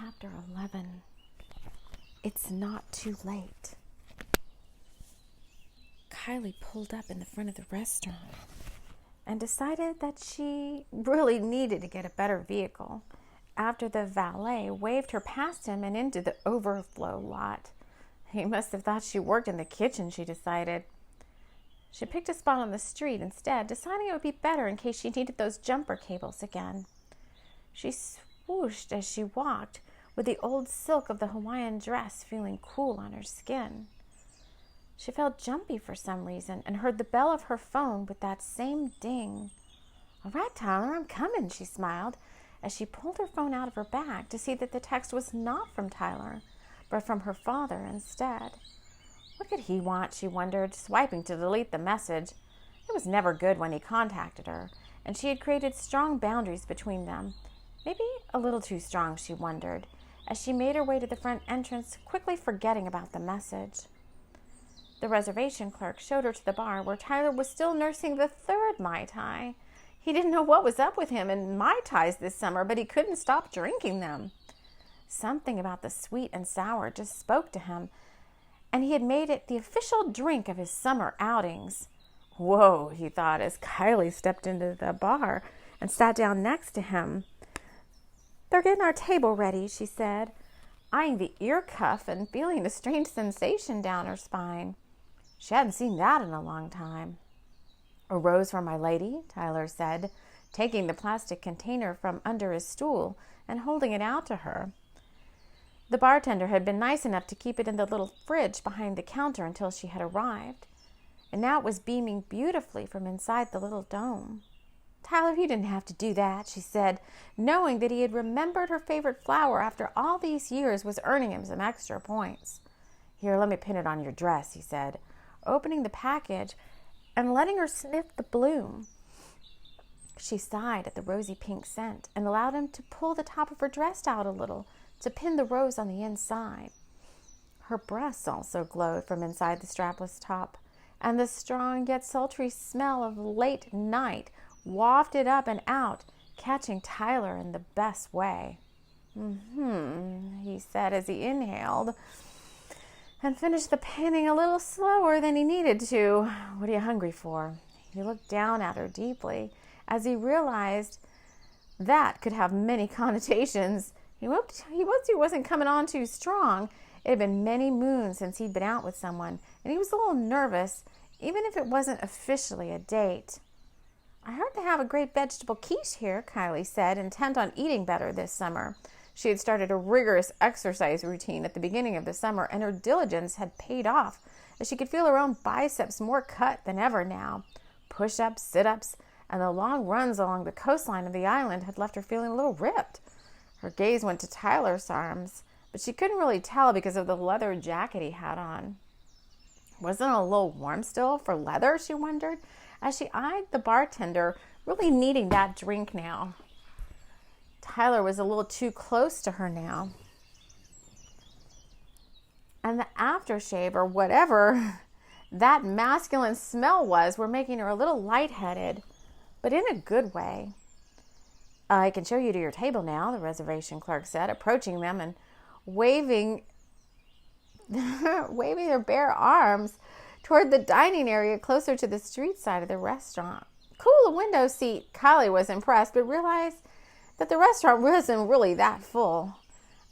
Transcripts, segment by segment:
Chapter 11. It's not too late. Kylie pulled up in the front of the restaurant and decided that she really needed to get a better vehicle after the valet waved her past him and into the overflow lot. He must have thought she worked in the kitchen, she decided. She picked a spot on the street instead, deciding it would be better in case she needed those jumper cables again. She swooshed as she walked, with the old silk of the Hawaiian dress feeling cool on her skin. She felt jumpy for some reason and heard the bell of her phone with that same ding. "All right, Tyler, I'm coming," she smiled as she pulled her phone out of her bag to see that the text was not from Tyler, but from her father instead. What could he want, she wondered, swiping to delete the message. It was never good when he contacted her, and she had created strong boundaries between them. Maybe a little too strong, she wondered, as she made her way to the front entrance, quickly forgetting about the message. The reservation clerk showed her to the bar where Tyler was still nursing the third Mai Tai. He didn't know what was up with him and Mai Tais this summer, but he couldn't stop drinking them. Something about the sweet and sour just spoke to him, and he had made it the official drink of his summer outings. Whoa, he thought as Kylie stepped into the bar and sat down next to him. "They're getting our table ready," she said, eyeing the ear cuff and feeling a strange sensation down her spine. She hadn't seen that in a long time. "A rose for my lady," Tyler said, taking the plastic container from under his stool and holding it out to her. The bartender had been nice enough to keep it in the little fridge behind the counter until she had arrived, and now it was beaming beautifully from inside the little dome. "Tyler, you didn't have to do that," she said, knowing that he had remembered her favorite flower after all these years was earning him some extra points. "Here, let me pin it on your dress," he said, opening the package and letting her sniff the bloom. She sighed at the rosy pink scent and allowed him to pull the top of her dress out a little to pin the rose on the inside. Her breasts also glowed from inside the strapless top, and the strong yet sultry smell of late night wafted up and out, catching Tyler in the best way. He said as he inhaled and finished the pinning a little slower than he needed to. "What are you hungry for?" He looked down at her deeply as he realized that could have many connotations. He wasn't coming on too strong. It had been many moons since he'd been out with someone, and he was a little nervous, even if it wasn't officially a date. "I heard they have a great vegetable quiche here," Kylie said, intent on eating better this summer. She had started a rigorous exercise routine at the beginning of the summer, and her diligence had paid off, as she could feel her own biceps more cut than ever now. Push-ups, sit-ups, and the long runs along the coastline of the island had left her feeling a little ripped. Her gaze went to Tyler's arms, but she couldn't really tell because of the leather jacket he had on. Wasn't it a little warm still for leather, she wondered, as she eyed the bartender, really needing that drink now. Tyler was a little too close to her now. And the aftershave, or whatever that masculine smell was, were making her a little lightheaded, but in a good way. "I can show you to your table now," the reservation clerk said, approaching them and waving their bare arms toward the dining area closer to the street side of the restaurant. "Cool, a window seat." Kylie was impressed, but realized that the restaurant wasn't really that full.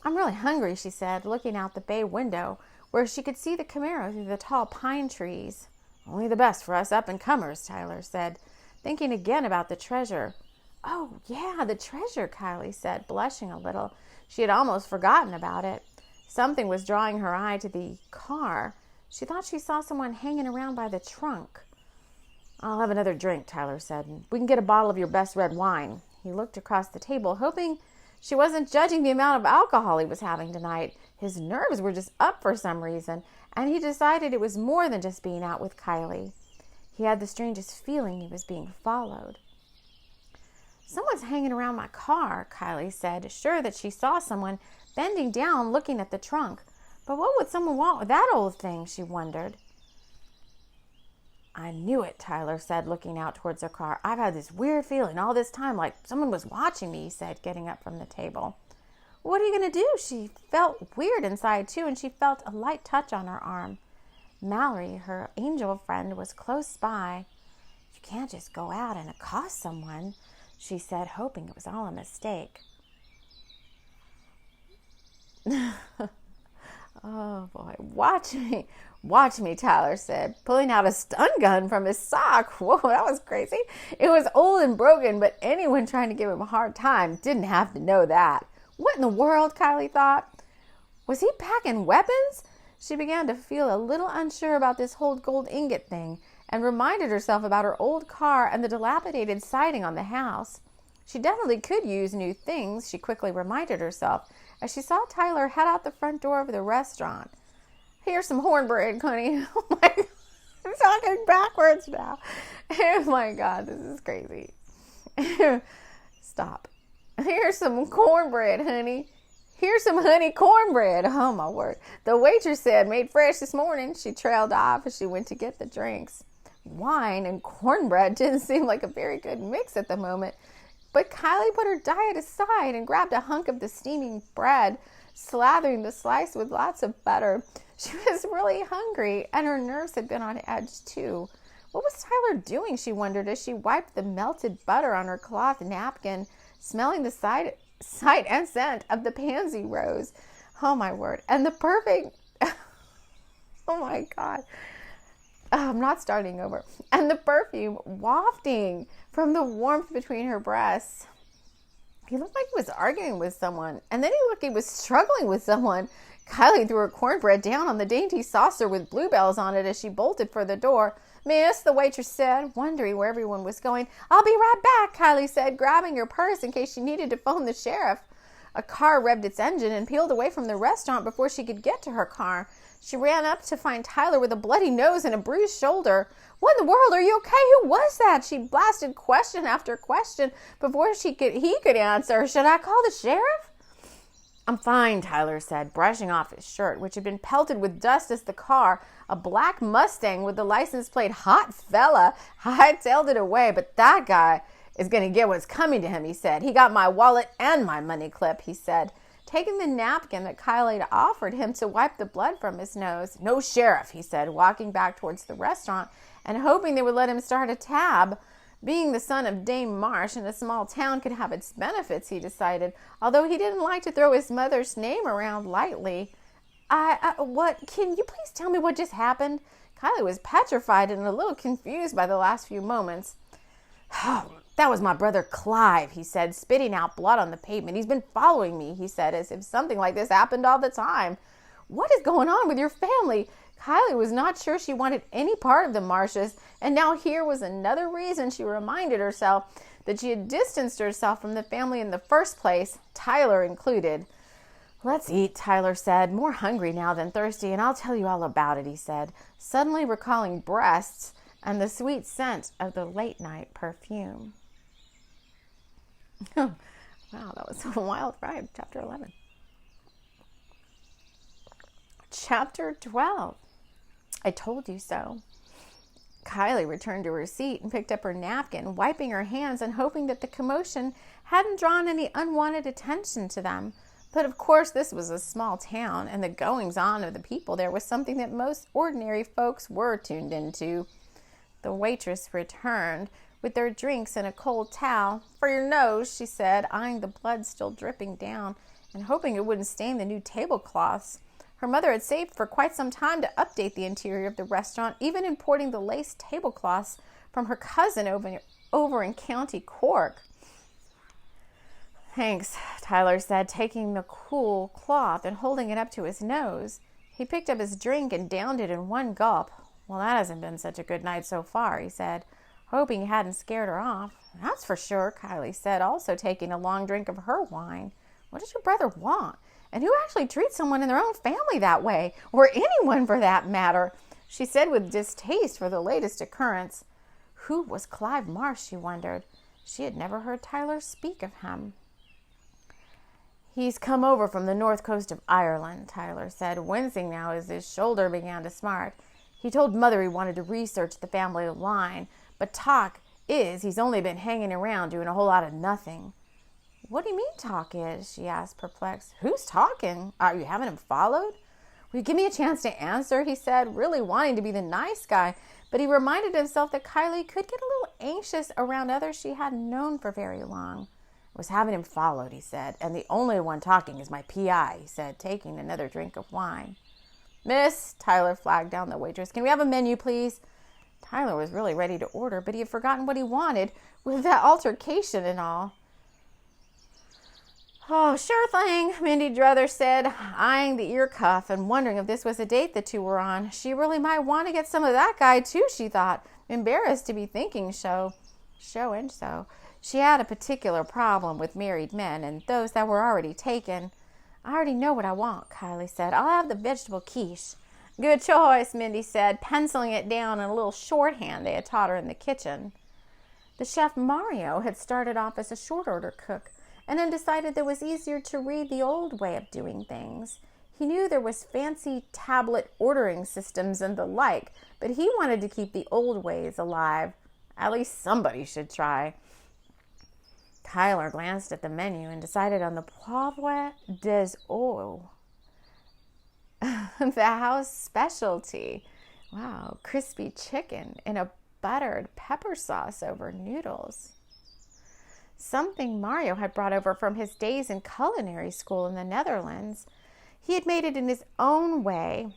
"I'm really hungry," she said, looking out the bay window where she could see the Camaro through the tall pine trees. "Only the best for us up-and-comers," Tyler said, thinking again about the treasure. "Oh, yeah, the treasure," Kylie said, blushing a little. She had almost forgotten about it. Something was drawing her eye to the car. She thought she saw someone hanging around by the trunk. "I'll have another drink," Tyler said, "and we can get a bottle of your best red wine." He looked across the table, hoping she wasn't judging the amount of alcohol he was having tonight. His nerves were just up for some reason, and he decided it was more than just being out with Kylie. He had the strangest feeling he was being followed. "Someone's hanging around my car," Kylie said, sure that she saw someone bending down looking at the trunk. But what would someone want with that old thing, she wondered. "I knew it," Tyler said, looking out towards the car. "I've had this weird feeling all this time, like someone was watching me," he said, getting up from the table. What are you going to do? She felt weird inside too, and she felt a light touch on her arm. Mallory, her angel friend, was close by. You can't just go out and accost someone, she said, hoping it was all a mistake. Oh boy, watch me, Tyler said, pulling out a stun gun from his sock. Whoa, that was crazy. It was old and broken, but anyone trying to give him a hard time didn't have to know that. What in the world, Kylie thought. Was he packing weapons? She began to feel a little unsure about this whole gold ingot thing and reminded herself about her old car and the dilapidated siding on the house. She definitely could use new things, she quickly reminded herself, as she saw Tyler head out the front door of the restaurant. Here's some cornbread, honey. Oh my God. I'm talking backwards now. Oh my God, this is crazy. Stop. Here's some cornbread, honey. Here's some honey cornbread. Oh my word. The waitress said, made fresh this morning. She trailed off as she went to get the drinks. Wine and cornbread didn't seem like a very good mix at the moment. But Kylie put her diet aside and grabbed a hunk of the steaming bread, slathering the slice with lots of butter. She was really hungry, and her nerves had been on edge too. What was Tyler doing, she wondered, as she wiped the melted butter on her cloth napkin, smelling the sight and scent of the pansy rose. Oh my word. And the perfect, oh my God. I'm not starting over. And the perfume wafting from the warmth between her breasts. He looked like he was arguing with someone. And then he looked like he was struggling with someone. Kylie threw her cornbread down on the dainty saucer with bluebells on it as she bolted for the door. Miss, the waitress said, wondering where everyone was going. I'll be right back, Kylie said, grabbing her purse in case she needed to phone the sheriff. A car revved its engine and peeled away from the restaurant before she could get to her car. She ran up to find Tyler with a bloody nose and a bruised shoulder. What in the world? Are you okay? Who was that? She blasted question after question before he could answer. Should I call the sheriff? I'm fine, Tyler said, brushing off his shirt, which had been pelted with dust as the car, a black Mustang with the license plate Hot Fella, hightailed it away. But that guy is going to get what's coming to him, he said. He got my wallet and my money clip, he said, taking the napkin that Kylie had offered him to wipe the blood from his nose. No sheriff, he said, walking back towards the restaurant and hoping they would let him start a tab. Being the son of Dame Marsh in a small town could have its benefits, he decided, although he didn't like to throw his mother's name around lightly. What, can you please tell me what just happened? Kylie was petrified and a little confused by the last few moments. Oh, that was my brother Clive, he said, spitting out blood on the pavement. He's been following me, he said, as if something like this happened all the time. What is going on with your family? Kylie was not sure she wanted any part of the Marshes, and now here was another reason she reminded herself that she had distanced herself from the family in the first place, Tyler included. Let's eat, Tyler said, more hungry now than thirsty, and I'll tell you all about it, he said, suddenly recalling breasts and the sweet scent of the late-night perfume. Wow, that was a wild ride. Chapter 11. Chapter 12. I told you so. Kylie returned to her seat and picked up her napkin, wiping her hands and hoping that the commotion hadn't drawn any unwanted attention to them. But of course, this was a small town, and the goings-on of the people there was something that most ordinary folks were tuned into. The waitress returned with their drinks and a cold towel. For your nose, she said, eyeing the blood still dripping down and hoping it wouldn't stain the new tablecloths. Her mother had saved for quite some time to update the interior of the restaurant, even importing the lace tablecloths from her cousin over in County Cork. Thanks, Tyler said, taking the cool cloth and holding it up to his nose. He picked up his drink and downed it in one gulp. Well, that hasn't been such a good night so far, he said, hoping he hadn't scared her off. That's for sure, Kylie said, also taking a long drink of her wine. What does your brother want? And who actually treats someone in their own family that way? Or anyone for that matter? She said with distaste for the latest occurrence. Who was Clive Marsh, she wondered. She had never heard Tyler speak of him. He's come over from the north coast of Ireland, Tyler said, wincing now as his shoulder began to smart. He told Mother he wanted to research the family line, but talk is he's only been hanging around doing a whole lot of nothing. What do you mean talk is? She asked, perplexed. Who's talking? Are you having him followed? Will you give me a chance to answer? He said, really wanting to be the nice guy. But he reminded himself that Kylie could get a little anxious around others she hadn't known for very long. I was having him followed, he said, and the only one talking is my PI, he said, taking another drink of wine. Miss, Tyler flagged down the waitress, can we have a menu, please? Tyler was really ready to order, but he had forgotten what he wanted with that altercation and all. Oh, sure thing, Mindy Druthers said, eyeing the ear cuff and wondering if this was a date the two were on. She really might want to get some of that guy, too, she thought, embarrassed to be thinking so. She had a particular problem with married men and those that were already taken. I already know what I want, Kylie said. I'll have the vegetable quiche. Good choice, Mindy said, penciling it down in a little shorthand they had taught her in the kitchen. The chef Mario had started off as a short order cook and then decided that it was easier to read the old way of doing things. He knew there was fancy tablet ordering systems and the like, but he wanted to keep the old ways alive. At least somebody should try. Tyler glanced at the menu and decided on the poivre des eaux, the house specialty. Wow, crispy chicken in a buttered pepper sauce over noodles. Something Mario had brought over from his days in culinary school in the Netherlands. He had made it in his own way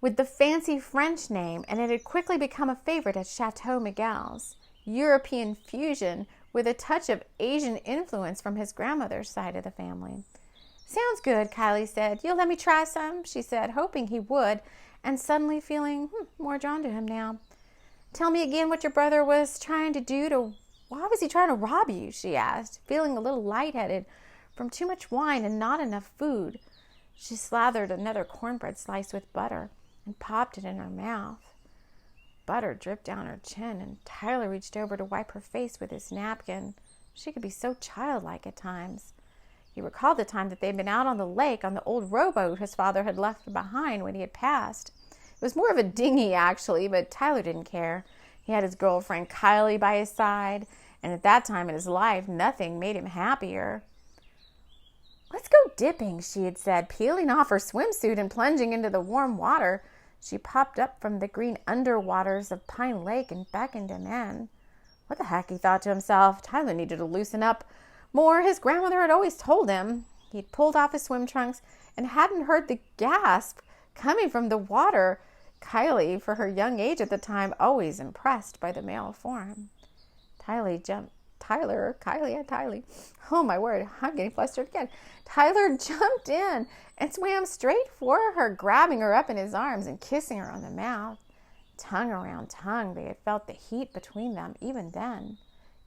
with the fancy French name, and it had quickly become a favorite at Chateau Miguel's. European fusion with a touch of Asian influence from his grandmother's side of the family. Sounds good, Kylie said. You'll let me try some? She said, hoping he would, and suddenly feeling more drawn to him now. Tell me again what your brother was trying to do to... Why was he trying to rob you? She asked, feeling a little lightheaded from too much wine and not enough food. She slathered another cornbread slice with butter and popped it in her mouth. Butter dripped down her chin, and Tyler reached over to wipe her face with his napkin. She could be so childlike at times. He recalled the time that they'd been out on the lake on the old rowboat his father had left behind when he had passed. It was more of a dinghy, actually, but Tyler didn't care. He had his girlfriend Kylie by his side, and at that time in his life, nothing made him happier. Let's go dipping, she had said, peeling off her swimsuit and plunging into the warm water. She popped up from the green underwaters of Pine Lake and beckoned him in. What the heck, he thought to himself. Tyler needed to loosen up more. His grandmother had always told him. He'd pulled off his swim trunks and hadn't heard the gasp coming from the water. Kylie, for her young age at the time, always impressed by the male form. Kylie. Oh, my word, I'm getting flustered again. Tyler jumped in and swam straight for her, grabbing her up in his arms and kissing her on the mouth. Tongue around tongue, they had felt the heat between them even then.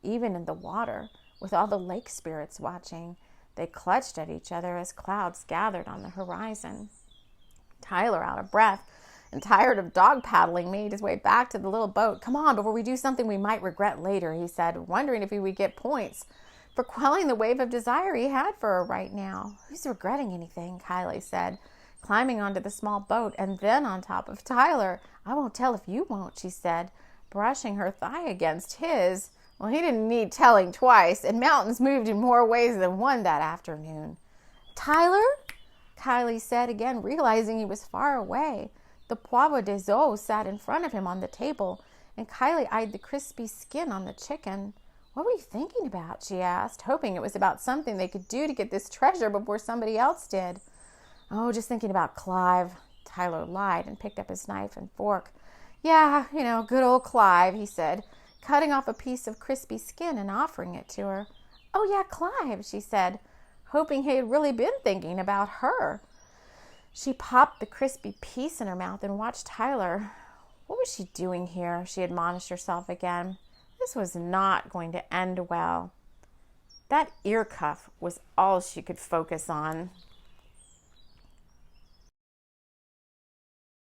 Even in the water, with all the lake spirits watching, they clutched at each other as clouds gathered on the horizon. Tyler, out of breath and tired of dog paddling, made his way back to the little boat. Come on, before we do something we might regret later, he said, wondering if he would get points for quelling the wave of desire he had for her right now. Who's regretting anything? Kylie said, climbing onto the small boat and then on top of Tyler. I won't tell if you won't, she said, brushing her thigh against his. Well, he didn't need telling twice, and mountains moved in more ways than one that afternoon. Tyler? Kylie said again, realizing he was far away. The poivre des eaux sat in front of him on the table, and Kylie eyed the crispy skin on the chicken. What were you thinking about? She asked, hoping it was about something they could do to get this treasure before somebody else did. Oh, just thinking about Clive. Tyler lied and picked up his knife and fork. Yeah, good old Clive, he said, cutting off a piece of crispy skin and offering it to her. Oh, yeah, Clive, she said, hoping he had really been thinking about her. She popped the crispy piece in her mouth and watched Tyler. What was she doing here? She admonished herself again. This was not going to end well. That ear cuff was all she could focus on.